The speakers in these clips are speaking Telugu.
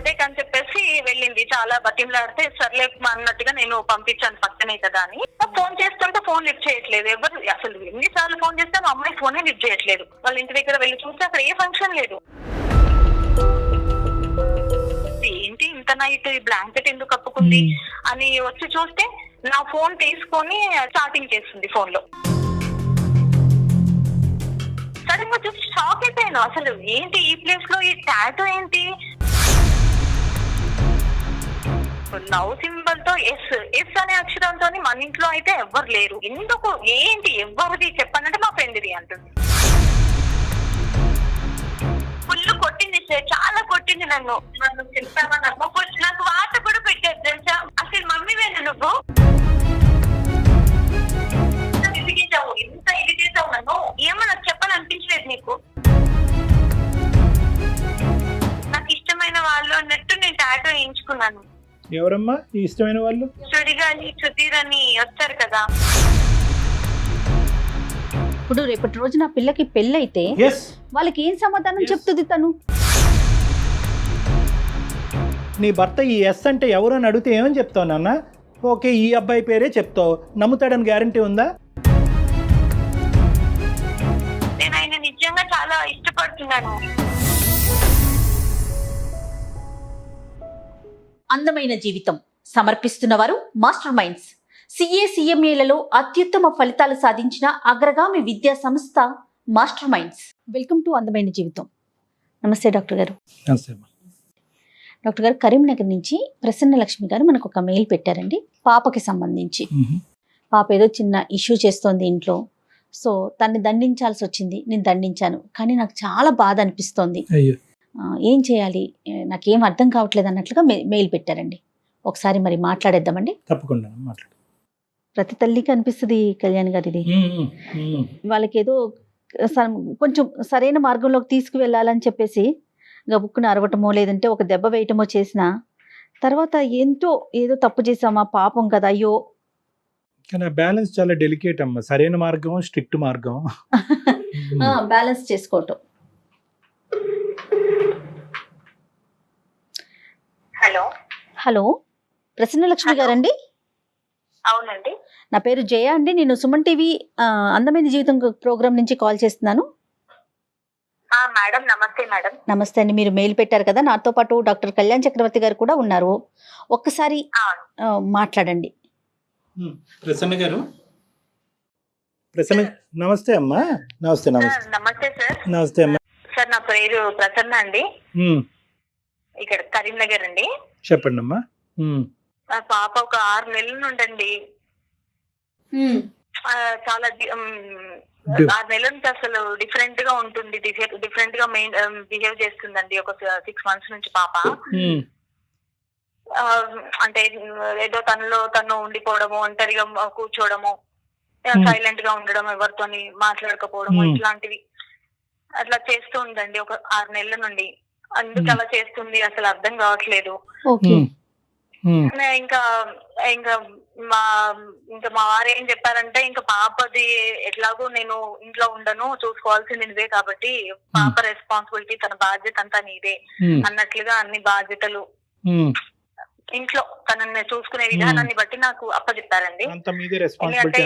బర్త్డేకి అని చెప్పేసి వెళ్ళింది. చాలా బతిమలాడితే సర్లే అన్నట్టుగా నేను పంపించాను పక్కనే కదా అని. ఫోన్ చేస్తుంటే ఫోన్ లిఫ్ట్ చేయట్లేదు. ఎవరు అసలు ఎన్నిసార్లు ఫోన్ చేస్తాను అమ్మాయి ఫోనే లిఫ్ట్ చేయట్లేదు. వాళ్ళ ఇంటి దగ్గర వెళ్ళి చూస్తే అక్కడ ఏ ఫంక్షన్ లేదు. ఏంటి ఇంత నైట్ ఈ బ్లాంకెట్ ఎందుకు కప్పుకుంది అని వచ్చి చూస్తే నా ఫోన్ తీసుకొని చాటింగ్ చేస్తుంది ఫోన్ లో. సడన్ గా చూసి షాక్ అయిపోయాను. అసలు ఏంటి ఈ ప్లేస్ లో ఈ టాటూ ఏంటి? లవ్ సింబల్ తో ఎస్ ఎస్ అనే అక్షరంతో మన ఇంట్లో అయితే ఎవ్వరు లేరు. ఎందుకు ఏంటి ఎవరిది చెప్పానంటే మా ఫ్రెండ్ది అంటుంది. ఫుల్ కొట్టింది సార్, చాలా కొట్టింది నన్ను. చెప్పావా నాకు వాత కూడా పెట్టారు తెలుసా. అసలు మమ్మీ వేను నువ్వు ఇదిగించావు, ఎంత ఇది చేసావు నన్ను. ఏమో నాకు చెప్పాలనిపించలేదు నీకు. నాకు ఇష్టమైన వాళ్ళు అన్నట్టు నేను టాటూ వేయించుకున్నాను. ఎవరమ్మా ఈ ఇష్టమైన వాళ్ళు? సుడిగాలి సుధీర్ అని వచ్చారు కదా. ఇప్పుడు రేపటి రోజు నా పిల్లకి పెళ్ళైతే వాళ్ళకి ఏం సమాధానం చెప్తుంది తను? నీ భర్త ఈ ఎస్ అంటే ఎవరు అని అడిగితే ఏమని చెప్తావు నాన్న? ఓకే ఈ అబ్బాయి పేరే చెప్తావు, నమ్ముతాడని గ్యారంటీ ఉందా? నేను ఆయన నిజంగా చాలా ఇష్టపడుతున్నాను. అందమైన జీవితం సమర్పిస్తున్నవారు మాస్టర్ మైండ్స్. CA-CMAలలో అత్యుత్తమ ఫలితాలు సాధించిన అగ్రగామి విద్యా సంస్థ మాస్టర్ మైండ్స్. వెల్కమ్ టు అందమైన జీవితం. నమస్తే డాక్టర్ గారు. డాక్టర్ గారు, కరీంనగర్ నుంచి ప్రసన్న లక్ష్మి గారు మనకు ఒక మెయిల్ పెట్టారండి పాపకి సంబంధించి. పాప ఏదో చిన్న ఇష్యూ చేస్తోంది ఇంట్లో, సో తన్ని దండించాల్సి వచ్చింది. నేను దండించాను, కానీ నాకు చాలా బాధ అనిపిస్తోంది, ఏం చేయాలి నాకేం అర్థం కావట్లేదు అన్నట్లుగా మెయిల్ పెట్టారండి. ఒకసారి మరి మాట్లాడేద్దామండి. తప్పకుండా మాట్లాడు. ప్రతి తల్లికి అనిపిస్తుంది కళ్యాణ్ గారు, ఇది వాళ్ళకి ఏదో కొంచెం సరైన మార్గంలోకి తీసుకువెళ్ళాలని చెప్పేసి గబుక్కున అరవటమో లేదంటే ఒక దెబ్బ వేయటమో చేసిన తర్వాత ఏంటో ఏదో తప్పు చేసామా పాపం కదా అయ్యో. కానీ బ్యాలెన్స్ చాలా డెలికేట్ అమ్మా. సరైన మార్గం, స్ట్రిక్ట్ మార్గం బ్యాలెన్స్ చేసుకోవటం. హలో హలో ప్రసన్న లక్ష్మి గారండి? అవునండి. నా పేరు జయ అండి. నేను సుమన్ టీవీ అందమైన జీవితం ప్రోగ్రామ్ నుంచి కాల్ చేస్తున్నాను. మేడం నమస్తే. మేడం నమస్తే అండి. మీరు మెయిల్ పెట్టారు కదా, నాతో పాటు డాక్టర్ కళ్యాణ్ చక్రవర్తి గారు కూడా ఉన్నారు. ఒక్కసారి మాట్లాడండి. ప్రసన్న గారు, ప్రసన్న నమస్తే అమ్మా. నమస్తే నమస్తే నమస్తే సార్. నమస్తే అమ్మా. సార్ నా పేరు ప్రసన్న అండి, ఇక్కడ కరీంనగర్ అండి. చెప్పండి అమ్మా. మా పాప ఒక 6 నెలల నుండండి చాలా 6 నెలల నుంచి అసలు డిఫరెంట్ గా ఉంటుంది, డిఫరెంట్ గా బిహేవ్ చేస్తుందండి. ఒక 6 months నుంచి పాప అంటే ఏదో తను ఉండిపోవడము, ఒంటరిగా కూర్చోవడము, సైలెంట్ గా ఉండడం, ఎవరితోని మాట్లాడకపోవడము, ఇట్లాంటివి అట్లా చేస్తూ ఉందండి ఒక 6 నెలల నుండి. అందుకు అలా చేస్తుంది, అసలు అర్థం కావట్లేదు. ఇంకా ఇంకా మా వారు ఏం చెప్పారంటే, ఇంకా పాపది ఎట్లాగో నేను ఇంట్లో ఉండను, చూసుకోవాల్సింది నువ్వే కాబట్టి పాప రెస్పాన్సిబిలిటీ, తన బాధ్యత అంతా నీదే అన్నట్లుగా అన్ని బాధ్యతలు ఇంట్లో తనని చూసుకునే విధానాన్ని బట్టి నాకు అప్పచెప్పారండి. ఎందుకంటే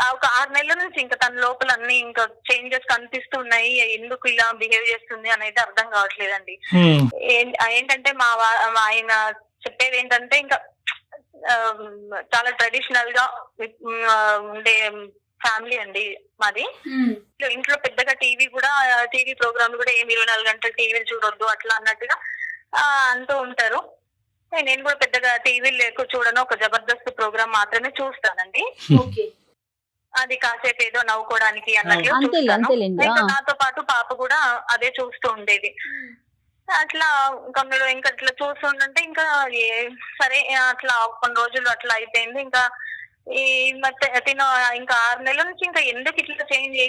ఒక 6 నెలల నుంచి ఇంకా తన లోపల అన్ని ఇంకా చేంజెస్ కనిపిస్తున్నాయి. ఎందుకు ఇలా బిహేవ్ చేస్తుంది అనేది అర్థం కావట్లేదండి. ఏంటంటే ఆయన చెప్పేది ఏంటంటే, ఇంకా చాలా ట్రెడిషనల్ గా ఉండే ఫ్యామిలీ అండి మాది. ఇంట్లో పెద్దగా టీవీ ప్రోగ్రామ్ కూడా ఏమి 24 గంటలు టీవీలు చూడొద్దు అట్లా అన్నట్టుగా అంటూ ఉంటారు. నేను కూడా పెద్దగా టీవీలు చూడను, ఒక జబర్దస్త్ ప్రోగ్రామ్ మాత్రమే చూస్తానండి. అది కాసేపు ఏదో నవ్వుకోవడానికి అన్నట్లు చూస్తాను. నాతో పాటు పాప కూడా అదే చూస్తూ ఉండేది. అట్లా ఇంకా అట్లా చూస్తుంటే ఇంకా సరే అట్లా కొన్ని రోజులు అట్లా అయిపోయింది. ఇంకా ఈ తిన ఇంకా 6 నెలల నుంచి ఇంకా ఎందుకు ఇట్లా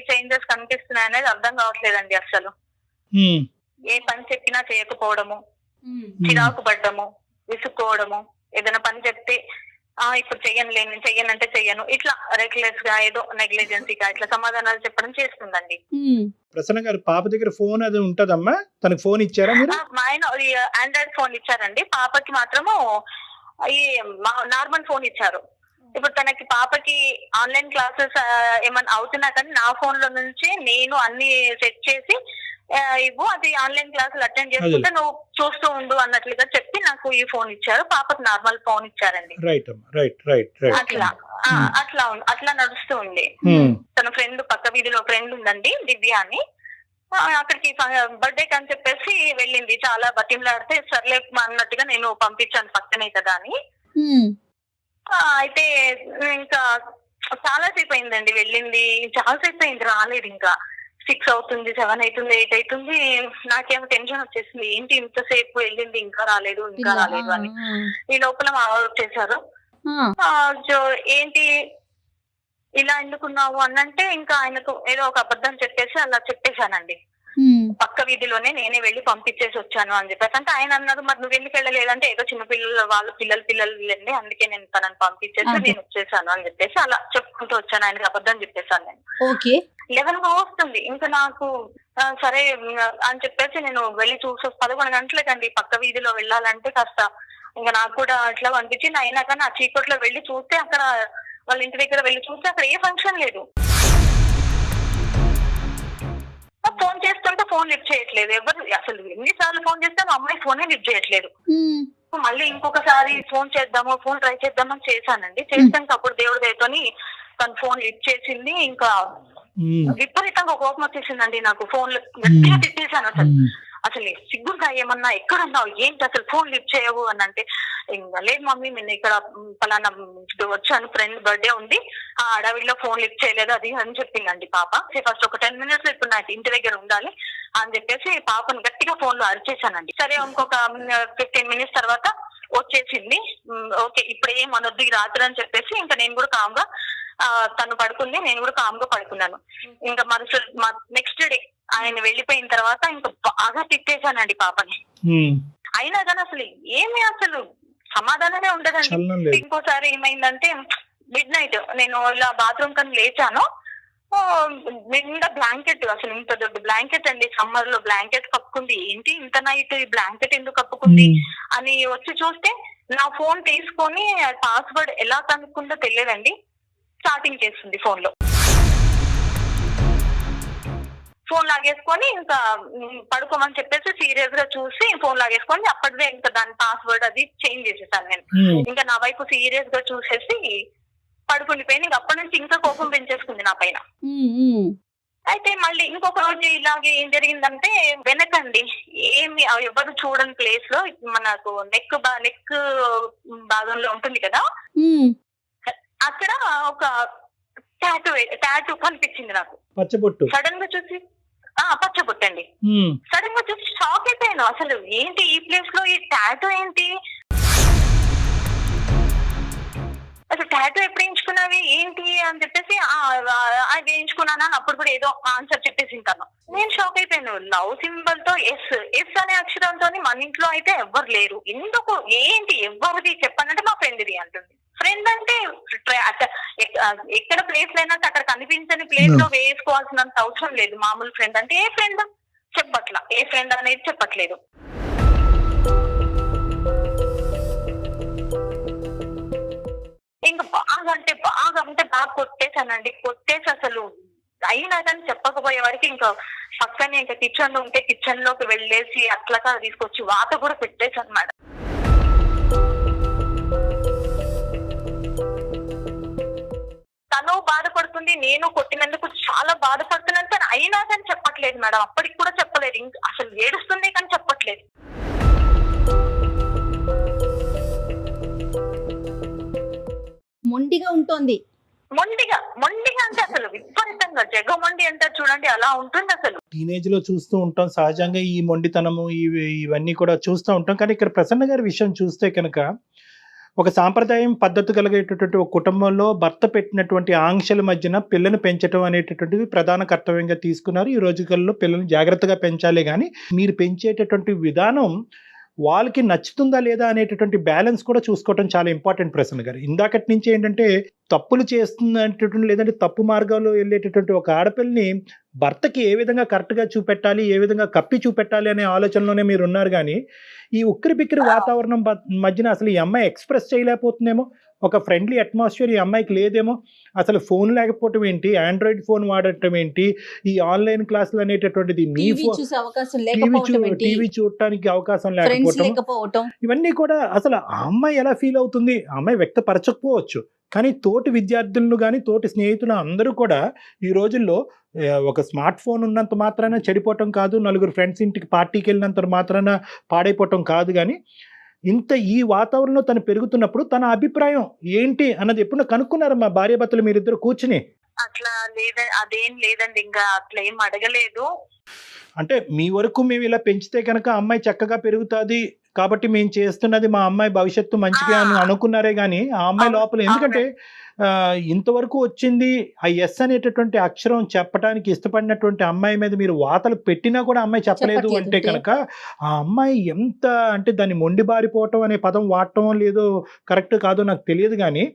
చేంజెస్ కనిపిస్తున్నాయి అనేది అర్థం కావట్లేదండి. అసలు ఏ పని చెప్పినా చేయకపోవడము, చిరాకు పడ్డము, విసుక్కోవడము, ఏదైనా పని చెప్తే ఇప్పుడు చెయ్యనులే, నేను చెయ్యనంటే చెయ్యను, ఇట్లా రెక్లెస్ గా ఏదో నెగ్లిజెన్సీగా ఇట్లా సమాధానాలు చెప్పడం చేస్తుందండి. ప్రసన్న గారు పాప దగ్గర ఫోన్ అది ఉంటదమ్మా, తనకు ఫోన్ ఇచ్చారా మీరు? మా ఆయన ఆండ్రాయిడ్ ఫోన్ ఇచ్చారండి, పాపకి మాత్రము ఈ నార్మల్ ఫోన్ ఇచ్చారు. ఇప్పుడు తనకి పాపకి ఆన్లైన్ క్లాసెస్ ఏమన్నా అవుతున్నా కానీ నా ఫోన్ లో నుంచి నేను అన్ని సెట్ చేసి ఇవ్వు, అది ఆన్లైన్ క్లాసులు అటెండ్ చేసుకుంటే నువ్వు చూస్తూ ఉండు అన్నట్లుగా చెప్పి నాకు ఈ ఫోన్ ఇచ్చారు, పాపకి నార్మల్ ఫోన్ ఇచ్చారండి. అట్లా నడుస్తూ ఉంది. తన ఫ్రెండ్ పక్క వీధిలో ఫ్రెండ్ ఉందండి దివ్య అని, అక్కడికి బర్త్డే అని చెప్పేసి వెళ్ళింది. చాలా బతిమలాడితే సర్లే అన్నట్టుగా నేను పంపించాను పక్కనే కదా అని. అయితే ఇంకా చాలా సేపు అయిందండి వెళ్ళింది, చాలా సేపు అయింది రాలేదు. ఇంకా 6 అవుతుంది, 7 అవుతుంది, 8 అవుతుంది. నాకేమో టెన్షన్ వచ్చేసింది, ఏంటి ఇంతసేపు వెళ్ళింది ఇంకా రాలేదు అని. ఈ లోపల మా వాళ్ళు వచ్చేసారు. ఏంటి ఇలా ఎందుకున్నావు అన్నంటే ఇంకా ఆయనకు ఏదో ఒక అబద్ధం చెప్పేసి అలా చెప్పేశానండి. పక్క వీధిలోనే నేనే వెళ్ళి పంపించేసి వచ్చాను అని చెప్పేసి. అంటే ఆయన అన్నారు, మరి నువ్వు ఎందుకు వెళ్ళలేదంటే ఏదో చిన్న వాళ్ళ పిల్లలు వెళ్ళండి, అందుకే నేను తనని పంపించేసి నేను వచ్చేసాను అని చెప్పేసి అలా చెప్పుకుంటూ వచ్చాను. ఆయనకి అబద్ధం చెప్పేసాను నేను. 11 వస్తుంది ఇంకా నాకు. సరే అని చెప్పేసి నేను వెళ్ళి చూసి 11 గంటలకండి పక్క వీధిలో వెళ్ళాలంటే కాస్త ఇంకా నాకు కూడా అట్లా అనిపించింది. అయినా కానీ ఆ చీకట్లో వెళ్ళి చూస్తే అక్కడ వాళ్ళ ఇంటి దగ్గర వెళ్ళి చూస్తే అక్కడ ఏ ఫంక్షన్ లేదు. ఫోన్ చేస్తుంటే ఫోన్ లిఫ్ట్ చేయట్లేదు ఎవరు. అసలు ఎన్నిసార్లు ఫోన్ చేస్తాను, అమ్మాయి ఫోనే లిఫ్ట్ చేయట్లేదు. మళ్ళీ ఇంకొకసారి ఫోన్ ట్రై చేద్దామని చేశానండి. చేస్తాను అప్పుడు దేవుడి దయతోని తను ఫోన్ లిఫ్ట్ చేసింది. ఇంకా విపరీతంగా కోపం వచ్చేసిందండి నాకు. ఫోన్ గట్టిగా తిట్టేశాను. అసలు సిగ్గుగా ఏమన్నా ఎక్కడున్నావు, ఏంటి అసలు ఫోన్ లిఫ్ట్ చేయవు అని అంటే, ఇంకా లేదు మమ్మీ నేను ఇక్కడ పలానా వచ్చాను, ఫ్రెండ్ బర్త్డే ఉంది, ఆ అడవిలో ఫోన్ లిఫ్ట్ చేయలేదు అది అని చెప్పిందండి పాప. ఫస్ట్ ఒక 10 minutes ఇప్పుడు నాకు ఇంటి దగ్గర ఉండాలి అని చెప్పేసి పాపను గట్టిగా ఫోన్ లో అరిచేశానండి. సరే ఇంకొక 15 minutes తర్వాత వచ్చేసింది. ఓకే ఇప్పుడు ఏం అనొద్దు ఈ రాత్రి అని చెప్పేసి ఇంకా నేను కూడా కామ్గా తను పడుకుంది, నేను కూడా కామ్గా పడుకున్నాను. ఇంకా నెక్స్ట్ డే ఆయన వెళ్ళిపోయిన తర్వాత ఇంకా బాగా తిట్టేశానండి పాపని. అయినా కానీ అసలు సమాధానమే ఉండదండి. ఇంకోసారి ఏమైందంటే మిడ్-నైట్ నేను ఇలా బాత్రూమ్ కని లేచాను, నిండా బ్లాంకెట్, అసలు ఇంత దొడ్డ బ్లాంకెట్ అండి, సమ్మర్ లో బ్లాంకెట్ కప్పుకుంది. ఏంటి ఇంత నైట్ ఈ బ్లాంకెట్ ఎందుకు కప్పుకుంది అని వచ్చి చూస్తే నా ఫోన్ తీసుకొని పాస్వర్డ్ ఎలా కనుక్కుందో తెలియదండి, చాటింగ్ చేస్తుంది ఫోన్ లో. ఫోన్ లాగేసుకొని ఇంకా పడుకోమని చెప్పేసి సీరియస్ గా చూసి ఫోన్ లాగేసుకొని అప్పటిదే ఇంకా దాని పాస్వర్డ్ అది చేంజ్ చేసేసాను నేను. ఇంకా నా వైపు సీరియస్ గా చూసేసి పడుకుండిపోయింది. ఇంకా అప్పటి నుంచి ఇంకా కోపం పెంచేసుకుంది నా పైన. అయితే మళ్ళీ ఇంకొక రోజు ఇలాగే ఏం జరిగిందంటే, వెనకండి ఏమి ఎవరు చూడని ప్లేస్ లో మనకు నెక్ భాగంలో ఉంటుంది కదా, అక్కడ ఒక టాటూ కనిపించింది నాకు. పచ్చబొట్టు సడన్ గా చూసి పచ్చబొట్టు అండి. సడన్ గా చూసి షాక్ అయిపోయాను. అసలు ఏంటి ఈ ప్లేస్ లో ఈ టాటూ ఏంటి, అసలు టాటూ ఎప్పుడు వేయించుకున్నావి ఏంటి అని చెప్పేసి అది వేయించుకున్నాను అని అప్పుడు కూడా ఏదో ఆన్సర్ చెప్పేసి ఉంటాను. నేను షాక్ అయిపోయాను. లవ్ సింబల్ తో ఎస్ అనే అక్షరంతో మన ఇంట్లో అయితే ఎవ్వరు లేరు, ఎందుకు ఏంటి ఎవరిది చెప్పానంటే మా ఫ్రెండ్ది అంటుంది. ఫ్రెండ్ అంటే ఎక్కడ ప్లేస్ లేనా అక్కడ కనిపించని ప్లేస్ లో వేసుకోవాల్సినంత అవసరం లేదు. మామూలు ఫ్రెండ్ అంటే ఏ ఫ్రెండ్ చెప్పట్లా, ఏ ఫ్రెండ్ అనేది చెప్పట్లేదు. ఇంకా బాగా కొట్టేశానండి. కొట్టేసి అసలు అయినా కానీ చెప్పకపోయే వరకు ఇంకా పక్కనే ఇంకా కిచెన్ లో ఉంటే కిచెన్ లోకి వెళ్ళేసి అట్లగా తీసుకొచ్చి వాత కూడా పెట్టేశాను మేడం. తను బాధపడుతుంది, నేను కొట్టినందుకు చాలా బాధపడుతున్నాను కానీ అయినా కానీ చెప్పట్లేదు మేడం. అప్పటికి కూడా చెప్పలేదు, ఇంకా అసలు ఏడుస్తుంది కానీ చెప్పట్లేదు. మొండిగా ఉంటుంది. మొండిగా అంటే అసలు విపరీతంగా జగమొండి అంటారు చూడండి, అలా ఉంటుంది. అసలు టీనేజ్ లో చూస్తూ ఉంటాం సహజంగా ఈ మొండితనము ఇవన్నీ కూడా చూస్తూ ఉంటాం. కానీ ఇక్కడ ప్రసన్న గారి విషయం చూస్తే కనుక ఒక సాంప్రదాయం పద్ధతి కలిగేటటువంటి ఒక కుటుంబంలో భర్త పెట్టినటువంటి ఆంక్షల మధ్యన పిల్లని పెంచడం అనేటటువంటిది ప్రధాన కర్తవ్యంగా తీసుకున్నారు. ఈ రోజుల్లో పిల్లల్ని జాగ్రత్తగా పెంచాలి, కానీ మీరు పెంచేటటువంటి విధానం వాళ్ళకి నచ్చుతుందా లేదా అనేటటువంటి బ్యాలెన్స్ కూడా చూసుకోవటం చాలా ఇంపార్టెంట్ ప్రసన్న గారు. ఇందాకటి నుంచి ఏంటంటే తప్పులు చేస్తున్నటువంటి లేదంటే తప్పు మార్గాల్లో వెళ్ళేటటువంటి ఒక ఆడపిల్లని భర్తకి ఏ విధంగా కరెక్ట్గా చూపెట్టాలి, ఏ విధంగా కప్పి చూపెట్టాలి అనే ఆలోచనలోనే మీరు ఉన్నారు. కానీ ఈ ఉక్కిరి బిక్కిరి వాతావరణం మధ్యన అసలు ఈ అమ్మాయి ఎక్స్ప్రెస్ చేయలేకపోతుందేమో, ఒక ఫ్రెండ్లీ అట్మాస్ఫియర్ ఈ అమ్మాయికి లేదేమో, అసలు ఫోన్ లేకపోవటం ఏంటి, ఆండ్రాయిడ్ ఫోన్ వాడటం ఏంటి, ఈ ఆన్లైన్ క్లాసులు అనేటటువంటిది మీ టీవీ చూడటానికి అవకాశం లేకపోవటం, ఇవన్నీ కూడా అసలు ఆ అమ్మాయి ఎలా ఫీల్ అవుతుంది, ఆ అమ్మాయి వ్యక్తపరచకపోవచ్చు. కానీ తోటి విద్యార్థులను కానీ తోటి స్నేహితులు అందరూ కూడా ఈ రోజుల్లో ఒక స్మార్ట్ ఫోన్ ఉన్నంత మాత్రాన చెడిపోవటం కాదు, నలుగురు ఫ్రెండ్స్ ఇంటికి పార్టీకి వెళ్ళినంత మాత్రాన పాడైపోవటం కాదు. కానీ ఇంత ఈ వాతావరణంలో తను పెరుగుతున్నప్పుడు తన అభిప్రాయం ఏంటి అన్నది ఎప్పుడు కనుక్కున్నారు మా భార్యాభర్తలు మీరిద్దరు కూర్చుని? అట్లా అదేం లేదండి, ఇంకా అట్లా ఏం అడగలేదు. అంటే మీ వరకు మేము ఇలా పెంచితే కనుక అమ్మాయి చక్కగా పెరుగుతుంది కాబట్టి మేము చేస్తున్నది మా అమ్మాయి భవిష్యత్తు మంచిగా అని అనుకున్నారే కానీ ఆ అమ్మాయి లోపల ఎందుకంటే ఇంతవరకు వచ్చింది ఆ ఎస్ అనేటటువంటి అక్షరం చెప్పడానికి ఇష్టపడినటువంటి అమ్మాయి మీద మీరు వాతలు పెట్టినా కూడా అమ్మాయి చెప్పలేదు అంటే కనుక ఆ అమ్మాయి ఎంత అంటే దాన్ని మొండిబారిపోవటం అనే పదం వాడటం లేదో కరెక్ట్ కాదో నాకు తెలియదు. కానీ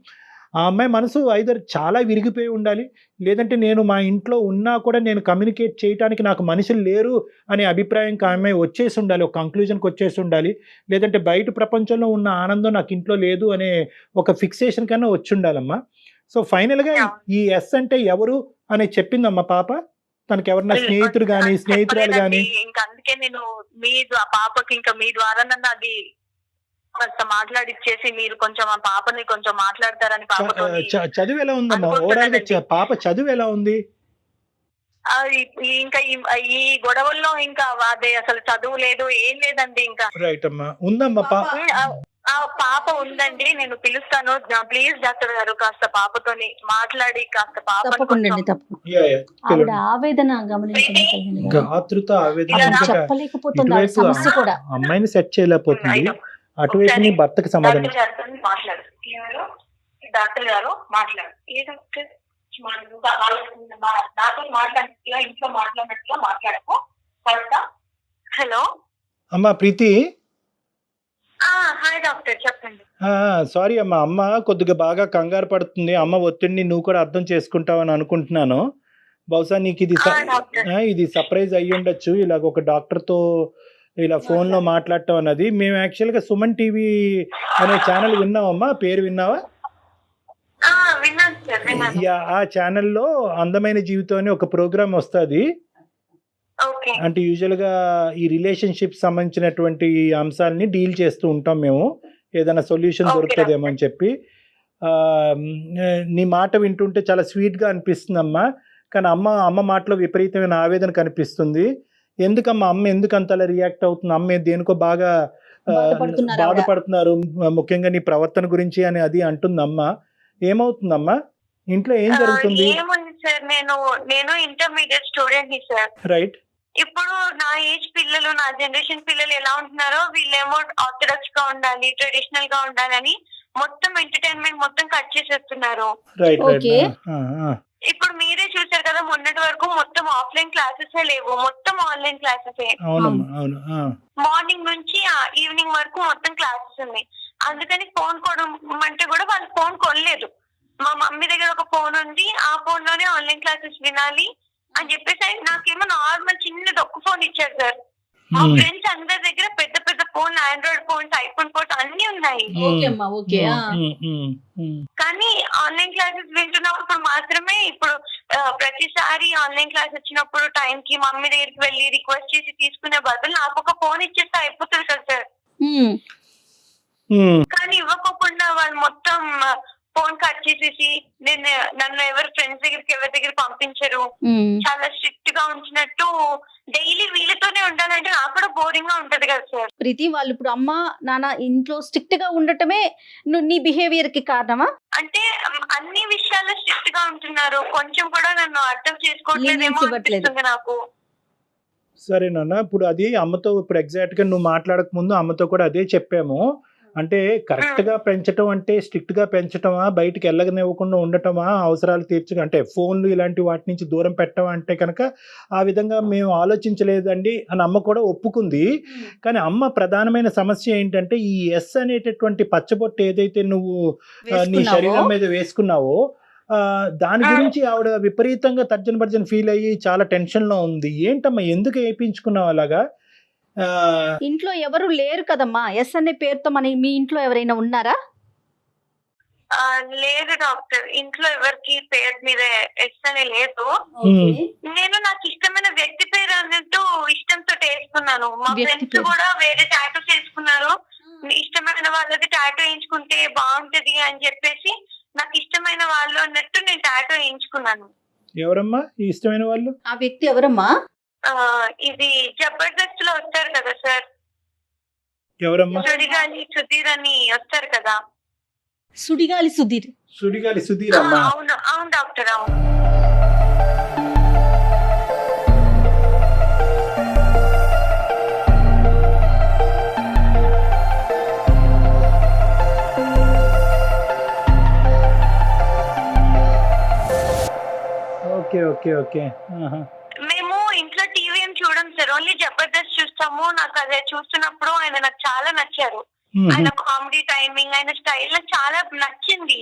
ఆ అమ్మాయి మనసు ఐదర్ చాలా విరిగిపోయి ఉండాలి, లేదంటే నేను మా ఇంట్లో ఉన్నా కూడా నేను కమ్యూనికేట్ చేయడానికి నాకు మనుషులు లేరు అనే అభిప్రాయంకి ఆ అమ్మాయి వచ్చేసి ఉండాలి, ఒక కంక్లూజన్కి వచ్చేసి ఉండాలి, లేదంటే బయట ప్రపంచంలో ఉన్న ఆనందం నాకు ఇంట్లో లేదు అనే ఒక ఫిక్సేషన్ కన్నా వచ్చి ఉండాలమ్మా. సో ఫైనల్గా ఈ ఎస్ అంటే ఎవరు అని చెప్పిందమ్మా పాప? తనకి ఎవరన్నా స్నేహితుడు కానీ స్నేహితురాలు కానీ? ఇంకా అందుకే నేను మీ పాపకి ఇంకా మీ ద్వారా నన్ను అది మాట్లాడిచ్చేసి మీరు కొంచెం ఆ పాపని కొంచెం మాట్లాడతారని. పాపతో చదువు ఎలా ఉందమ్మా ఓవరాల్ గా? పాప చదువు ఎలా ఉంది? ఇంకా ఈ గొడవల్లో ఇంకా అదే అసలు చదువు లేదు, ఏం లేదండి. ఇంకా రైట్ అమ్మా, ఉందమ్మా పాప ఉందండి, నేను పిలుస్తాను. ప్లీజ్ డాక్టర్ గారు కాస్త పాపతోని మాట్లాడి కాస్త అమ్మాయిని సెట్ చేయలేకపోతుంది, అటువైపు నీ భర్తకి సమాధానం. డాక్టర్ గారు మాట్లాడు, నాతో మాట్లాడినట్టుగా ఇంట్లో మాట్లాడినట్టుగా మాట్లాడకు. హలో అమ్మా ప్రీతి. హాయ్ డాక్టర్, చెప్పండి. సారీ అమ్మా, అమ్మ కొద్దిగా బాగా కంగారు పడుతుంది, అమ్మ ఒత్తిడిని నువ్వు కూడా అర్థం చేసుకుంటావని అనుకుంటున్నాను. బహుశా నీకు ఇది సర్ప్రైజ్ అయ్యి ఉండొచ్చు, ఇలాగ ఒక డాక్టర్తో ఇలా ఫోన్లో మాట్లాడటం అన్నది. మేము యాక్చువల్గా సుమన్ టీవీ అనే ఛానల్ విన్నామమ్మా, పేరు విన్నావా? ఆ ఛానల్లో అందమైన జీవితం అని ఒక ప్రోగ్రామ్ వస్తుంది. అంటే యూజువల్గా ఈ రిలేషన్షిప్ సంబంధించినటువంటి అంశాలని డీల్ చేస్తూ ఉంటాం మేము, ఏదైనా సొల్యూషన్ దొరుకుతుందేమో అని చెప్పి. నీ మాట వింటుంటే చాలా స్వీట్గా అనిపిస్తుందమ్మా, కానీ అమ్మ మాటలో విపరీతమైన ఆవేదన కనిపిస్తుంది. ఎందుకమ్మా అమ్మ ఎందుకు అంతలా రియాక్ట్ అవుతుంది? అమ్మ దేనికో బాగా బాధపడుతున్నారు, ముఖ్యంగా నీ ప్రవర్తన గురించి అని అది అంటుందమ్మా. ఏమవుతుందమ్మా ఇంట్లో, ఏం జరుగుతుంది? సార్ నేను ఇంటర్మీడియట్ స్టూడెంట్ సార్. రైట్. ఇప్పుడు నా ఏజ్ పిల్లలు, నా జనరేషన్ పిల్లలు ఎలా ఉంటున్నారో వీళ్ళేమో ఆర్థడాక్స్ గా ఉండాలి, ట్రెడిషనల్ గా ఉండాలని మొత్తం ఎంటర్టైన్మెంట్ మొత్తం కట్ చేసేస్తున్నారు. ఇప్పుడు మీరే చూసారు కదా, మొన్నటి వరకు మొత్తం ఆఫ్లైన్ క్లాసెస్ లేవు, మొత్తం ఆన్లైన్ క్లాసెస్. మార్నింగ్ నుంచి ఈవినింగ్ వరకు మొత్తం క్లాసెస్ ఉన్నాయి. అందుకని ఫోన్ కొనమంటే కూడా వాళ్ళు ఫోన్ కొనలేదు. మా మమ్మీ దగ్గర ఒక ఫోన్ ఉంది, ఆ ఫోన్ లోనే ఆన్లైన్ క్లాసెస్ వినాలి అని చెప్పేసి నాకేమో నార్మల్ చిన్నది ఒక్క ఫోన్ ఇచ్చారు సార్. మా ఫ్రెండ్స్ అందరి దగ్గర పెద్ద పెద్ద phone, Android phones, iPhone phones అన్ని ఉన్నాయి. కానీ ఆన్లైన్ క్లాసెస్ వింటున్నప్పుడు మాత్రమే, ఇప్పుడు ప్రతిసారి ఆన్లైన్ క్లాస్ వచ్చినప్పుడు టైం కి మమ్మీ దగ్గరికి వెళ్ళి రిక్వెస్ట్ చేసి తీసుకునే బదులు నాకు ఒక ఫోన్ ఇచ్చేస్తే అయిపోతుంది కదా సార్. కానీ ఇవ్వకోకుండా వాళ్ళు మొత్తం ఫోన్ కట్ చేసేసి నన్ను ఎవరు ఫ్రెండ్స్ దగ్గరికి ఎవరి దగ్గర పంపించరు, చాలా స్ట్రిక్ట్ గా ఉంచినట్టు. డైలీ వీళ్ళతోనే ఉండాలంటే నాకు కూడా బోరింగ్ గా ఉంటది కదా సార్. ప్రీతి, వాళ్ళు ఇప్పుడు అమ్మ నాన్న ఇంట్లో స్ట్రిక్ట్ గా ఉండటమే నీ బిహేవియర్ కి కారణమా? అంటే అన్ని విషయాల్లో స్ట్రిక్ట్ గా ఉంటున్నారు, కొంచెం కూడా నన్ను అర్థం చేసుకోవట్లేదేమో అనిపిస్తుంది నాకు. సరే నాన్న, ఇప్పుడు అది అమ్మతో ఇప్పుడు ఎగ్జాక్ట్ గా నువ్వు మాట్లాడక ముందు అమ్మతో కూడా అదే చెప్పాము. అంటే కరెక్ట్ గా పెంచటం అంటే స్ట్రిక్ట్ గా పెంచటమా, బయటికి వెళ్ళగనివ్వకుండా ఉండటమా, అవసరాలు తీర్చగా అంటే ఫోన్లు ఇలాంటి వాటి నుంచి దూరం పెట్టమా అంటే కనుక ఆ విధంగా మేము ఆలోచించలేదండి అని అమ్మ కూడా ఒప్పుకుంది. కానీ అమ్మ ప్రధానమైన సమస్య ఏంటంటే ఈ ఎస్ అనేటటువంటి పచ్చబొట్టు ఏదైతే నువ్వు నీ శరీరం మీద వేసుకున్నావో దాని గురించి ఆవిడ విపరీతంగా తర్జన భర్జన ఫీల్ అయ్యి చాలా టెన్షన్ లో ఉంది. ఏంటమ్మా ఎందుకు వేయించుకున్నావు అలాగా? ఇంట్లో ఎవరు లేరు కదమ్మా ఎస్ అనే పేరుతో. మన మీ ఇంట్లో ఎవరైనా ఉన్నారా? లేదు డాక్టర్, ఇంట్లో ఎవరికి పేరు మీద ఎస్ అనే లేదు. నేను నాకు ఇష్టమైన వ్యక్తి పేరు అన్నట్టు ఇష్టంతో వేసుకున్నాను. మా ఫ్రెండ్స్ కూడా వేరే టాటూ చేసుకున్నారు. ఇష్టమైన వాళ్ళది టాటూ వేయించుకుంటే బాగుంటది అని చెప్పేసి నాకు ఇష్టమైన వాళ్ళు అన్నట్టు నేను టాటూ వేయించుకున్నాను. ఎవరమ్మా ఈ ఇష్టమైన వాళ్ళు? ఆ వ్యక్తి ఎవరమ్మా? ఇది జబర్దస్త్ లో వస్తారు కదా సార్, ఎవరమ్మా? సుడిగాలి సుధీర్ అని వస్తారు కదా. సుడిగాలి సుధీర్? సుడిగాలి సుధీర్ అమ్మా. అవును అవును డాక్టర్, అవును. Okay okay okay. మేము ఇంట్లో టీవీ ఏం చూడం సార్, ఓన్లీ జబర్దస్త్ చూస్తాము. నాకు అదే చూస్తున్నప్పుడు ఆయన నాకు చాలా నచ్చారు. ఆయన కామెడీ టైమింగ్, ఆయన స్టైల్ నాకు చాలా నచ్చింది.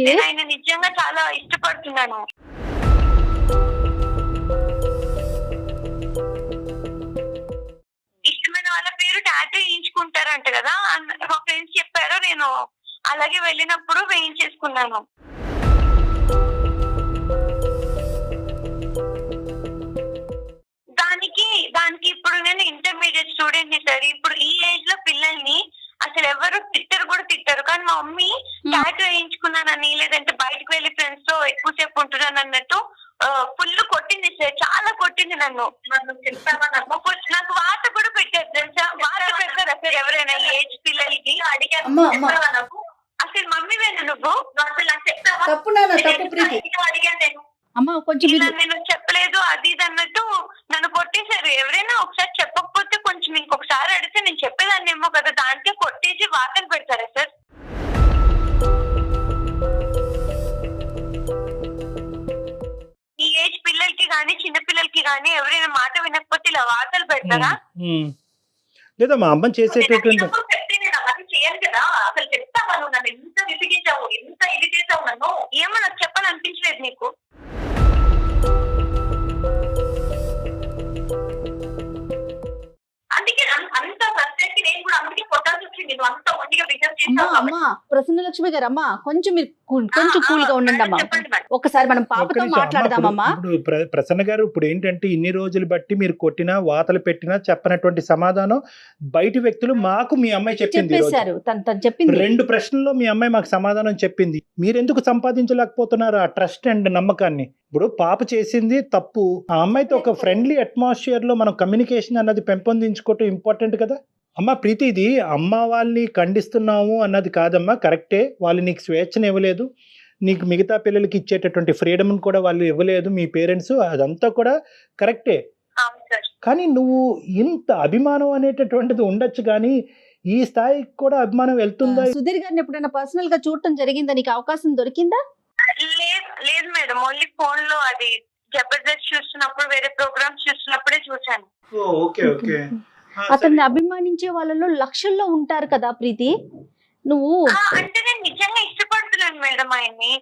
నేను ఆయన నిజంగా చాలా ఇష్టపడుతున్నాను. ఇష్టమైన వాళ్ళ పేరు టాటూ వేయించుకుంటారంట కదా, మా ఫ్రెండ్స్ చెప్పారు. నేను అలాగే వెళ్ళినప్పుడు వేయించేసుకున్నాను. దానికి ఇప్పుడు నేను ఇంటర్మీడియట్ స్టూడెంట్ ని సార్. ఇప్పుడు ఈ ఏజ్ లో పిల్లల్ని అసలు ఎవరు తిట్టరు. కానీ మా మమ్మీ టాటూ వేయించుకున్నానని, లేదంటే బయటకు వెళ్ళి ఫ్రెండ్స్ తో ఎక్కువసేపు ఉంటున్నాను అన్నట్టు ఫుల్ కొట్టింది సార్, చాలా కొట్టింది నన్ను. నాకు వాత కూడా పెట్టారు తెలుసా? వాత పెడతారా సార్ ఎవరైనా ఏజ్ పిల్లలకి? అడిగాను నాకు, అసలు మమ్మీ వేను నువ్వు అసలు నాకు చెప్తావా? అడిగాను నేను. అమ్మా కొంచెం నేను చెప్పలేదు అది ఇది అన్నట్టు నన్ను కొట్టేశారు. ఎవరైనా ఒకసారి చెప్పకపోతే కొంచెం ఇంకొకసారి అడిగితే నేను చెప్పేదాన్ని ఏమో కదా, దాంట్లో కొట్టేసి వార్తలు పెడతారా సార్? ఈ ఏజ్ పిల్లలకి గానీ చిన్న పిల్లలకి గానీ ఎవరైనా మాట వినకపోతే ఇలా వార్తలు పెడతారా? లేదా మా అమ్మ చేసేటటువంటి చెప్తే నేను అవన్నీ చేయను కదా. అసలు చెప్తావా నువ్వు? నన్ను ఎంత విసిగించావు, ఎంత ఇది చేసావు నన్ను. ఏమో నాకు చెప్పాలనిపించలేదు నీకు? అందుకే అంత సబ్జెక్ట్ నేను కూడా అందుకే కొట్టాల్సి వచ్చింది. నువ్వు అంత ఒంటిగా బిహేవ్ చేసావు. అమ్మా ప్రసన్నలక్ష్మి గారు, అమ్మా కొంచెం మీరు కొంచెం కూల్ గా ఉండండి అమ్మా. ఒకసారి మనం పాపతో మాట్లాడదామమ్మా. ఇప్పుడు ప్రసన్న గారు, ఇప్పుడు ఏంటంటే ఇన్ని రోజులు బట్టి మీరు కొట్టినా వాతలు పెట్టినా చెప్పనటువంటి సమాధానం బయట వ్యక్తులు మాకు మీ అమ్మాయి చెప్పింది. చెప్పింది 2 ప్రశ్నల్లో మీ అమ్మాయి మాకు సమాధానం చెప్పింది. మీరెందుకు సంపాదించలేకపోతున్నారు ఆ ట్రస్ట్ అండ్ నమ్మకాన్ని? ఇప్పుడు పాప చేసింది తప్పు. ఆ అమ్మాయితో ఒక ఫ్రెండ్లీ అట్మాస్ఫియర్ లో మనం కమ్యూనికేషన్ అన్నది పెంపొందించుకోవటం ఇంపార్టెంట్ కదా. అమ్మ ప్రీతి, ఇది అమ్మ వాళ్ళని ఖండిస్తున్నాము అన్నది కాదమ్మా, కరెక్టే. వాళ్ళు నీకు స్వేచ్ఛను ఇవ్వలేదు, నీకు మిగతా పిల్లలకి ఇచ్చేటటువంటి ఫ్రీడమ్ కూడా వాళ్ళు ఇవ్వలేదు మీ పేరెంట్స్, అదంతా కూడా కరెక్టే. కానీ నువ్వు ఇంత అభిమానం అనేటటువంటిది ఉండొచ్చు, కానీ ఈ స్థాయికి కూడా అభిమానం వెళ్తుందా? సుధీర్ గారిని ఎప్పుడైనా పర్సనల్ గా చూడటం జరిగిందా? నీకు అవకాశం దొరికిందా? లేదు మేడం, ఓన్లీ ఫోన్ లో అది జబర్దస్త్ చూస్తున్నప్పుడు, వేరే ప్రోగ్రామ్స్ చూస్తున్నప్పుడే చూసాను. అతన్ని అభిమానించే వాళ్ళలో లక్షల్లో ఉంటారు కదా ప్రీతి. నువ్వు అంటే నేను నిజంగా ఇష్టపడుతున్నాను మేడం ఆయన్ని.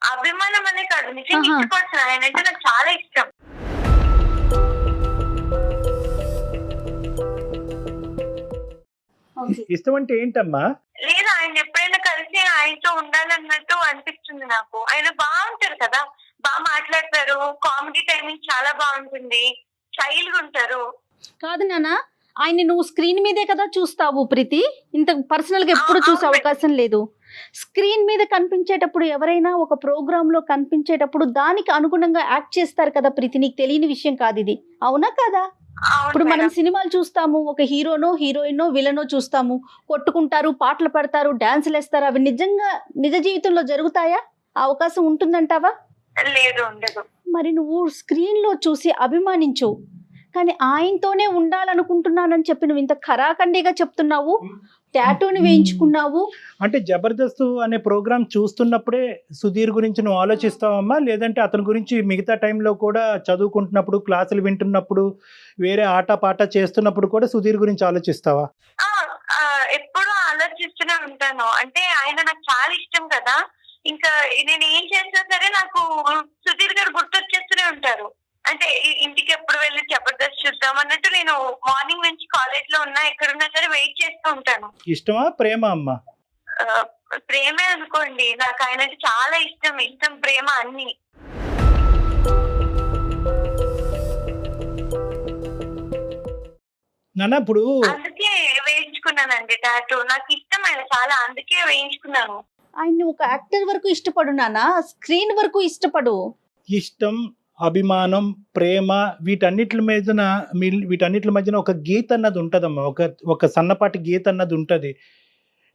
అభిమానం అనే కాదు, నిజంగా ఇష్టపడుతున్నాను. ఆయన అంటే నాకు చాలా ఇష్టం. ఇష్టం అంటే ఏంటమ్మా? లేదు, ఆయన ఎప్పుడైనా కలిసి ఆయనతో ఉండాలన్నట్టు అనిపిస్తుంది నాకు. ఆయన బాగుంటారు కదా, బాగా మాట్లాడతారు, కామెడీ టైమింగ్ చాలా బాగుంటుంది, స్టైల్ గా ఉంటారు. కాదు నాన్న, ఆయన్ని నువ్వు స్క్రీన్ మీదే కదా చూస్తావు ప్రీతి, ఇంత పర్సనల్ గా ఎప్పుడు చూసే అవకాశం లేదు. స్క్రీన్ మీద కనిపించేటప్పుడు, ఎవరైనా ఒక ప్రోగ్రామ్ లో కనిపించేటప్పుడు దానికి అనుగుణంగా యాక్ట్ చేస్తారు కదా ప్రీతి. నీకు తెలియని విషయం కాదు ఇది, అవునా కదా? ఇప్పుడు మనం సినిమాలు చూస్తాము, ఒక హీరోనో హీరోయినో విలనో చూస్తాము, కొట్టుకుంటారు, పాటలు పడతారు, డాన్సులు వేస్తారు. అవి నిజంగా నిజ జీవితంలో జరుగుతాయా? అవకాశం ఉంటుందంటావా? లేదు, ఉండదు. మరి నువ్వు స్క్రీన్ లో చూసి అభిమానించు, కానీ ఆయనతోనే ఉండాలనుకుంటున్నానని చెప్పి నువ్వు ఇంత ఖరాఖండిగా చెప్తున్నావు. టాటూని వేయించుకున్నావు. అంటే జబర్దస్త్ అనే ప్రోగ్రామ్ చూస్తున్నప్పుడే సుధీర్ గురించి నువ్వు ఆలోచిస్తావమ్మా, లేదంటే అతని గురించి మిగతా టైంలో కూడా చదువుకుంటున్నప్పుడు, క్లాసులు వింటున్నప్పుడు, వేరే ఆట పాట చేస్తున్నప్పుడు కూడా సుధీర్ గురించి ఆలోచిస్తావా? ఎప్పుడు ఆలోచిస్తూనే ఉంటాను. అంటే ఆయన నాకు చాలా ఇష్టం కదా, ఇంకా నేను ఏం చేసినా సరే నాకు సుధీర్ గారు గుర్తొచ్చేస్తూనే ఉంటారు. అంటే ఇంటికి ఎప్పుడు వెళ్ళి జబర్దస్త్ చూద్దాం అన్నట్టు నేను మార్నింగ్ నుంచి కాలేజ్ లో ఉన్నా, ఎక్కడున్నా సరే వెయిట్ చేస్తూ ఉంటాను. ఇష్టమా ప్రేమ అమ్మా? ప్రేమే అనుకోండి, నాకు ఆయన అంటే చాలా ఇష్టం ప్రేమ అన్ని. నాన్న ఇప్పుడు అందుకే వేయించుకున్నానండి టాటూ. నాకు ఇష్టం ఆయన చాలా, అందుకే వేయించుకున్నాను. ఆయన ఒక యాక్టర్ వరకు ఇష్టపడు నాన్న, స్క్రీన్ వరకు ఇష్టపడు. ఇష్టం, అభిమానం, ప్రేమ వీటన్నిటి మధ్యన ఒక గీత అన్నది ఉంటదమ్మా, ఒక సన్నపాటి గీత అన్నది ఉంటది.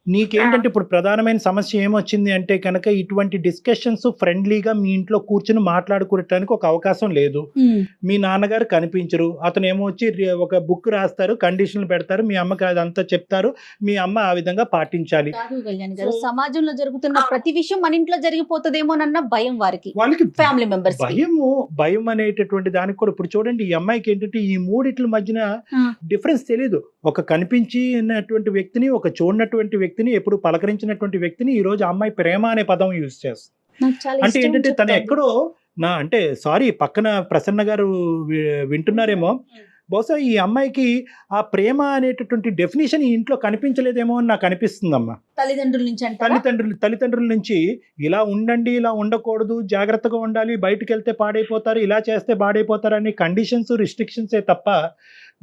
నీకేంటంటే ఇప్పుడు ప్రధానమైన సమస్య ఏమొచ్చింది అంటే కనుక ఇటువంటి డిస్కషన్స్ ఫ్రెండ్లీగా మీ ఇంట్లో కూర్చుని మాట్లాడుకోవటానికి ఒక అవకాశం లేదు. మీ నాన్నగారు కనిపించరు, అతను ఏమో వచ్చి ఒక బుక్ రాస్తారు, కండిషన్లు పెడతారు, మీ అమ్మకి అదంతా చెప్తారు, మీ అమ్మ ఆ విధంగా పాటించాలి. సమాజంలో జరుగుతున్న ప్రతి విషయం మన ఇంట్లో జరిగిపోతుందేమోనన్న భయం వాళ్ళకి ఫ్యామిలీ మెంబర్స్. భయం అనేటటువంటి దానికి కూడా ఇప్పుడు చూడండి, ఈ అమ్మాయికి ఏంటంటే ఈ మూడిట్ల మధ్యన డిఫరెన్స్ తెలియదు. ఒక కనిపించినటువంటి వ్యక్తిని, ఒక చూడనటువంటి వ్యక్తిని, ఎప్పుడు పలకరించినటువంటి వ్యక్తిని ఈ రోజు అమ్మాయి ప్రేమ అనే పదం యూజ్ చేస్తుంది. అంటే ఏంటంటే తను ఎక్కడో సారీ పక్కన ప్రసన్న గారు వింటున్నారేమో, బహుశా ఈ అమ్మాయికి ఆ ప్రేమ అనేటటువంటి డెఫినేషన్ ఈ ఇంట్లో కనిపించలేదేమో అని నాకు అనిపిస్తుందమ్మా. తల్లిదండ్రుల నుంచి ఇలా ఉండండి, ఇలా ఉండకూడదు, జాగ్రత్తగా ఉండాలి, బయటకు వెళ్తే పాడైపోతారు, ఇలా చేస్తే పాడైపోతారు అనే కండిషన్స్, రిస్ట్రిక్షన్సే తప్ప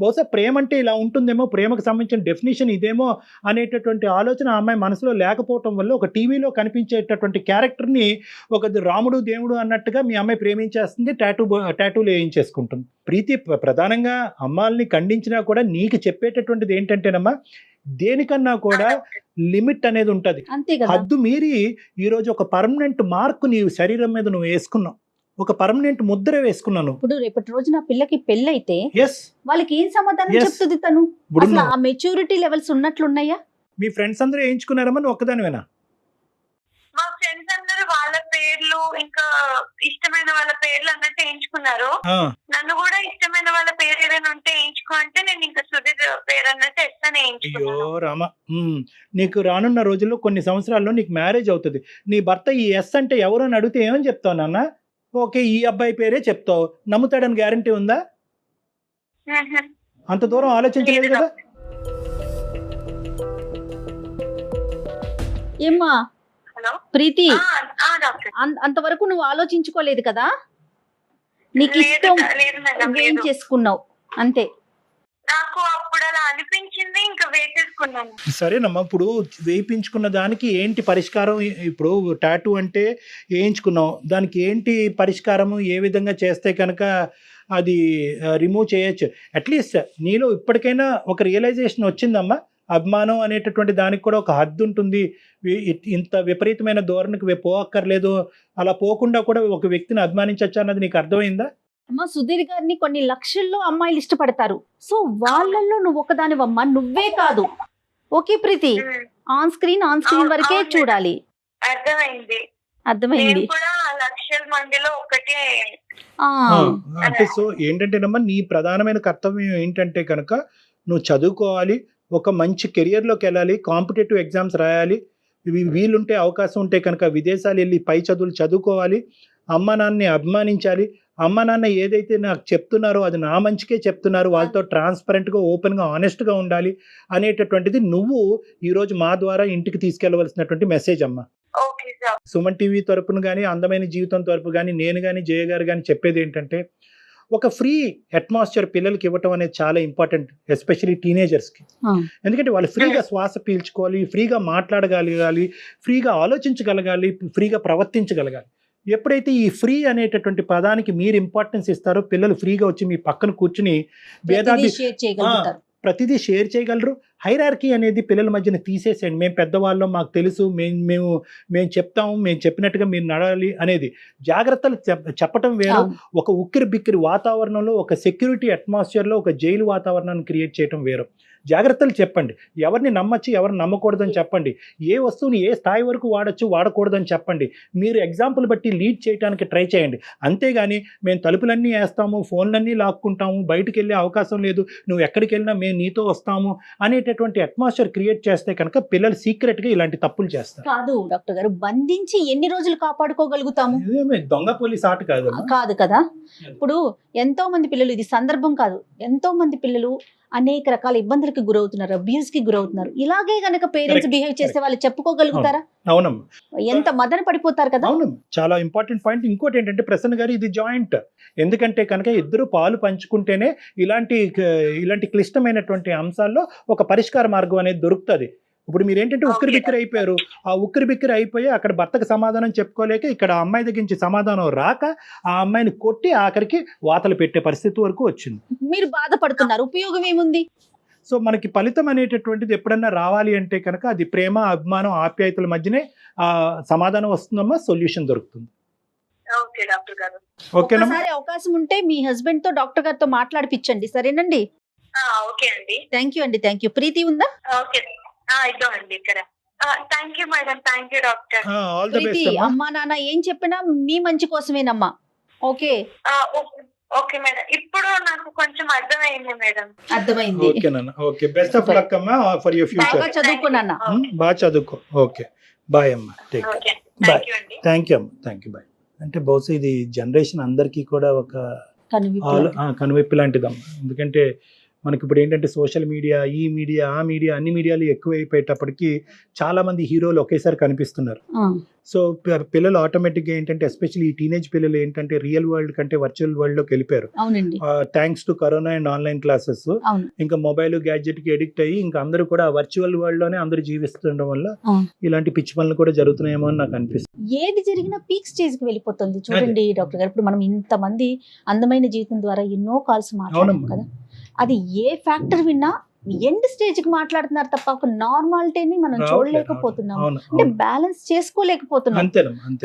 బహుశా ప్రేమ అంటే ఇలా ఉంటుందేమో, ప్రేమకు సంబంధించిన డెఫినేషన్ ఇదేమో అనేటటువంటి ఆలోచన ఆ అమ్మాయి మనసులో లేకపోవటం వల్ల ఒక టీవీలో కనిపించేటటువంటి క్యారెక్టర్ని ఒక రాముడు దేవుడు అన్నట్టుగా మీ అమ్మాయి ప్రేమించేస్తుంది, టాటూలు వేయించేసుకుంటుంది. ప్రీతి ప్రధానంగా అమ్మాయిల్ని ఖండించినా కూడా నీకు చెప్పేటటువంటిది ఏంటంటేనమ్మా, దేనికన్నా కూడా లిమిట్ అనేది ఉంటది. హద్దు మీరి ఈరోజు ఒక పర్మనెంట్ మార్క్ నీ శరీరం మీద నువ్వు వేసుకున్నావు, ఒక పర్మనెంట్ ముద్ర వేసుకున్నాను. ఇప్పుడు రేపటి రోజు నా పిల్లకి పెళ్ళైతే వాళ్ళకి ఏం సమాధానం చెప్తుంది తను? అసలు ఆ మెచ్యూరిటీ లెవెల్స్ ఉన్నట్లున్నాయా? మీ ఫ్రెండ్స్ అందరూ వేయించుకున్నారమ్మా, నువ్వు ఒక్కదానివేనా? మా ఫ్రెండ్స్ అందరూ వాళ్ళ పేర్లు, ఇంకా ఇష్టమైన వాళ్ళ పేర్లు అన్నట్టు వేయించుకున్నారు. నన్ను కూడా ఇష్టమైన వాళ్ళ పేరు ఏదైనా ఉంటే వేయించుకో అంటే నేను ఇంకా సుధీర్ పేరు అన్నట్టు ఎస్తానే వేయించుకున్నాను. అయ్యో రామ, నీకు రానున్న రోజుల్లో కొన్ని సంవత్సరాల్లో నీకు మ్యారేజ్ అవుతుంది. నీ భర్త ఈ ఎస్ అంటే ఎవరు అని అడిగితే ఏమని చెప్తావు నాన్న? ఓకే ఈ అబ్బాయి పేరే చెప్తావు, నమ్ముతాడని గ్యారంటీ ఉందా? అంత దూరం ఆలోచించలేదు కదా. ఏమ్మా ప్రీతి, అంతవరకు నువ్వు ఆలోచించుకోలేదు కదా, నీకు ఇష్టం ఏం చేసుకున్నావు అంతే. నాకు అప్పుడు అలా అనిపించింది, ఇంకా వేసేసుకున్నాను. సరేనమ్మా, ఇప్పుడు వేయించుకున్న దానికి ఏంటి పరిష్కారం? ఇప్పుడు టాటూ అంటే వేయించుకున్నావు, దానికి ఏంటి పరిష్కారము? ఏ విధంగా చేస్తే కనుక అది రిమూవ్ చేయొచ్చు? అట్లీస్ట్ నీలో ఇప్పటికైనా ఒక రియలైజేషన్ వచ్చిందమ్మా, అభిమానం అనేటటువంటి దానికి కూడా ఒక హద్దు ఉంటుంది, ఇంత విపరీతమైన ధోరణికి పోక్కర్లేదు, అలా పోకుండా కూడా ఒక వ్యక్తిని అభిమానించవచ్చు అన్నది నీకు అర్థమైందా? అమ్మ సుధీర్ గారిని కొన్ని లక్షల్లో అమ్మాయిలు ఇష్టపడతారు, సో వాళ్ళల్లో నువ్వు ఒకదానివమ్మా, నువ్వే కాదు. ఓకే ప్రీతి, ఆన్ స్క్రీన్ వరకే చూడాలి. అర్థమైంది. లక్షల మందిలో ఒకటే. అంటే సో ఏంటంటేనమ్మా, నీ ప్రధానమైన కర్తవ్యం ఏంటంటే కనుక నువ్వు చదువుకోవాలి, ఒక మంచి కెరియర్లోకి వెళ్ళాలి, కాంపిటేటివ్ ఎగ్జామ్స్ రాయాలి, వీలుంటే అవకాశం ఉంటే కనుక విదేశాలు వెళ్ళి పై చదువులు చదువుకోవాలి, అమ్మ నాన్నని అభిమానించాలి, అమ్మ నాన్న ఏదైతే నాకు చెప్తున్నారో అది నా మంచికే చెప్తున్నారు, వాళ్ళతో ట్రాన్స్పరెంట్గా, ఓపెన్గా, ఆనెస్ట్గా ఉండాలి అనేటటువంటిది నువ్వు ఈరోజు మా ద్వారా ఇంటికి తీసుకెళ్లవలసినటువంటి మెసేజ్ అమ్మ. సుమన్ టీవీ తరపున కానీ, అందమైన జీవితం తరపు కానీ, నేను కానీ, జయ గారు కానీ చెప్పేది ఏంటంటే, ఒక ఫ్రీ అట్మాస్ఫియర్ పిల్లలకి ఇవ్వటం అనేది చాలా ఇంపార్టెంట్, ఎస్పెషల్లీ టీనేజర్స్కి. ఎందుకంటే వాళ్ళు ఫ్రీగా శ్వాస పీల్చుకోవాలి, ఫ్రీగా మాట్లాడగలగాలి, ఫ్రీగా ఆలోచించగలగాలి, ఫ్రీగా ప్రవర్తించగలగాలి. ఎప్పుడైతే ఈ ఫ్రీ అనేటటువంటి పదానికి మీరు ఇంపార్టెన్స్ ఇస్తారో, పిల్లలు ఫ్రీగా వచ్చి మీ పక్కన కూర్చుని ప్రతిదీ షేర్ చేయగలరు. హైరార్కీ అనేది పిల్లల మధ్యన తీసేసేయండి. మేము పెద్దవాళ్ళం, మాకు తెలుసు, మేము చెప్తాము, మేము చెప్పినట్టుగా మీరు నడాలి అనేది జాగ్రత్తలు చెప్పటం వేరు. ఒక ఉక్కిరి బిక్కిరి వాతావరణంలో, ఒక సెక్యూరిటీ అట్మాస్ఫియర్లో ఒక జైలు వాతావరణాన్ని క్రియేట్ చేయటం వేరు. జాగ్రత్తలు చెప్పండి. ఎవరిని నమ్మచ్చు, ఎవరిని నమ్మకూడదని చెప్పండి. ఏ వస్తువుని ఏ స్థాయి వరకు వాడచ్చు, వాడకూడదని చెప్పండి. మీరు ఎగ్జాంపుల్ బట్టి లీడ్ చేయడానికి ట్రై చేయండి. అంతేగాని మేము తలుపులన్నీ వేస్తాము, ఫోన్లన్నీ లాక్కుంటాము, బయటికి వెళ్ళే అవకాశం లేదు, నువ్వు ఎక్కడికి వెళ్ళినా మేము నీతో వస్తాము అనేటటువంటి అట్మాస్ఫియర్ క్రియేట్ చేస్తే కనుక పిల్లలు సీక్రెట్గా ఇలాంటి తప్పులు చేస్తారు. కాదు డాక్టర్ గారు, బంధించి ఎన్ని రోజులు కాపాడుకోగలుగుతాము? ఇదేమే దొంగ పోలీస్ ఆట కాదు. కాదు కదా. ఇప్పుడు ఎంతో మంది పిల్లలు, ఇది సందర్భం కాదు, ఎంతో మంది పిల్లలు అనేక రకాల ఇబ్బందులకు గురవుతున్నారు, అబ్యూస్ కి గురవుతున్నారు. ఇలాగే గనక పేరెంట్స్ బిహేవ్ చేస్తే వాళ్ళు చెప్పుకోగలుగుతారా? అవునమ్మా, ఎంత మదన పడిపోతారు కదా. అవును, చాలా ఇంపార్టెంట్ పాయింట్. ఇంకోటి ఏంటంటే ప్రసన్న గారు, ఇది జాయింట్. ఎందుకంటే కనుక ఇద్దరు పాలు పంచుకుంటేనే ఇలాంటి క్లిష్టమైనటువంటి అంశాల్లో ఒక పరిష్కార మార్గం అనేది దొరుకుతుంది. ఇప్పుడు మీరు ఏంటంటే ఉక్కిరి బిక్కిరి అయిపోయారు. ఆ ఉక్కిరి బిక్కిరి అయిపోయి అక్కడ భర్తకు సమాధానం చెప్పుకోలేక ఇక్కడ అమ్మాయి దగ్గర నుంచి సమాధానం రాక ఆ అమ్మాయిని కొట్టి ఆఖరికి వాతలు పెట్టే పరిస్థితి వరకు వచ్చింది. మీరు బాధపడుతున్నారు, ఉపయోగం ఏముంది? సో మనకి ఫలితం అనేటటువంటిది ఎప్పుడన్నా రావాలి అంటే కనుక అది ప్రేమ, అభిమానం, ఆప్యాయతల మధ్యనే ఆ సమాధానం వస్తుందమ్మా, సొల్యూషన్ దొరుకుతుంది. ఓకేనా? ఒకసారి అవకాశం ఉంటే మీ హస్బెండ్ తో డాక్టర్ గారితో మాట్లాడిపించండి, సరేనండి? ఓకే అండి. థ్యాంక్ యూ అండి, థ్యాంక్ యూ. ప్రీతి ఉందా? ఓకే, ఇద్దామండి ఇక్కడ. Thank you madam, thank you doctor. All the Preethi, best. అమ్మా నాన్న ఏం చెప్పినా మీ మంచి కోసమేనమ్మా. ఓకే ఓకే మేడం, ఇప్పుడు నాకు కొంచెం అర్థమైంది మేడం. అర్థమైంది. ఓకే నాన్న, ఓకే, బెస్ట్ ఆఫ్ లక్ అమ్మా ఫర్ యువర్ ఫ్యూచర్. బాగా చదువుకున్నా. బాగా చదువుకో. ఓకే, బాయ్ అమ్మా, take okay, bye. Thank you అండి. థ్యాంక్ యూ అమ్మా, థ్యాంక్ యూ, బాయ్. అంటే బహుశా ఇది జనరేషన్ అందరికీ కూడా ఒక కనువిప్పు లాంటిదమ్మా. ఎందుకంటే మనకి ఇప్పుడు ఏంటంటే సోషల్ మీడియా, ఈ మీడియా, ఆ మీడియా, అన్ని మీడియాలు ఎక్కువైపోయేటప్పటికి చాలా మంది హీరోలు ఒకేసారి కనిపిస్తున్నారు. సో పిల్లలు ఆటోమేటిక్గా ఏంటంటే ఎస్పెషల్లీ ఈ టీనేజ్ పిల్లలు ఏంటంటే రియల్ వరల్డ్ కంటే వర్చువల్ వరల్డ్ లోకి వెళ్ళిపోయారు. Thanks to corona and online classes. ఇంకా మొబైల్ గ్యాడ్జెట్ కి ఎడిక్ట్ అయ్యి ఇంకా అందరూ కూడా వర్చువల్ వరల్డ్ లోనే అందరూ జీవిస్తుండడం వల్ల ఇలాంటి పిచ్చి పనులు కూడా జరుగుతున్నాయేమో అని నాకు అనిపిస్తుంది. ఏది జరిగినా పీక్ స్టేజ్ కి వెళ్ళిపోతుంది. చూడండి డాక్టర్ గారు, ఇప్పుడు మనం ఇంతమంది అందమైన జీవితం ద్వారా ఎన్నో కాల్స్ మాట్లాడాం కదా, అది ఏ ఫ్యాక్టర్ విన్నా ఎండ్ స్టేజ్ కి మాట్లాడుతున్నారు తప్ప ఒక నార్మాలిటీని మనం చూడలేకపోతున్నాం. అంటే బ్యాలెన్స్ చేసుకోలేకపోతున్నాం.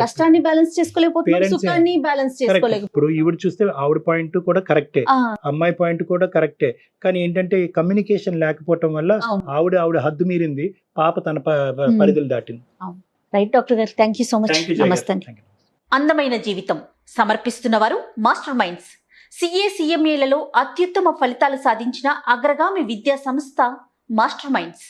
కష్టాన్ని బ్యాలెన్స్ చేసుకోలేకపోతున్నాం, సుఖాన్ని బ్యాలెన్స్ చేసుకోలేకపోతున్నాం. ఇప్పుడు ఈవిడ చూస్తే ఆవిడ పాయింట్ కూడా కరెక్టే, అమ్మాయి పాయింట్ కూడా కరెక్టే. కానీ ఏంటంటే కమ్యూనికేషన్ లేకపోవటం వల్ల ఆవిడ హద్దు మీరింది, పాప తన పరిధులు దాటింది. రైట్ డాక్టర్ గారు, థ్యాంక్ యూ సో మచ్. నమస్తే. అందమైన జీవితం సమర్పిస్తున్నవారు మాస్టర్ మైండ్స్. CA CMAలలో అత్యుత్తమ ఫలితాలు సాధించిన అగ్రగామి విద్యా సంస్థ మాస్టర్ మైండ్స్.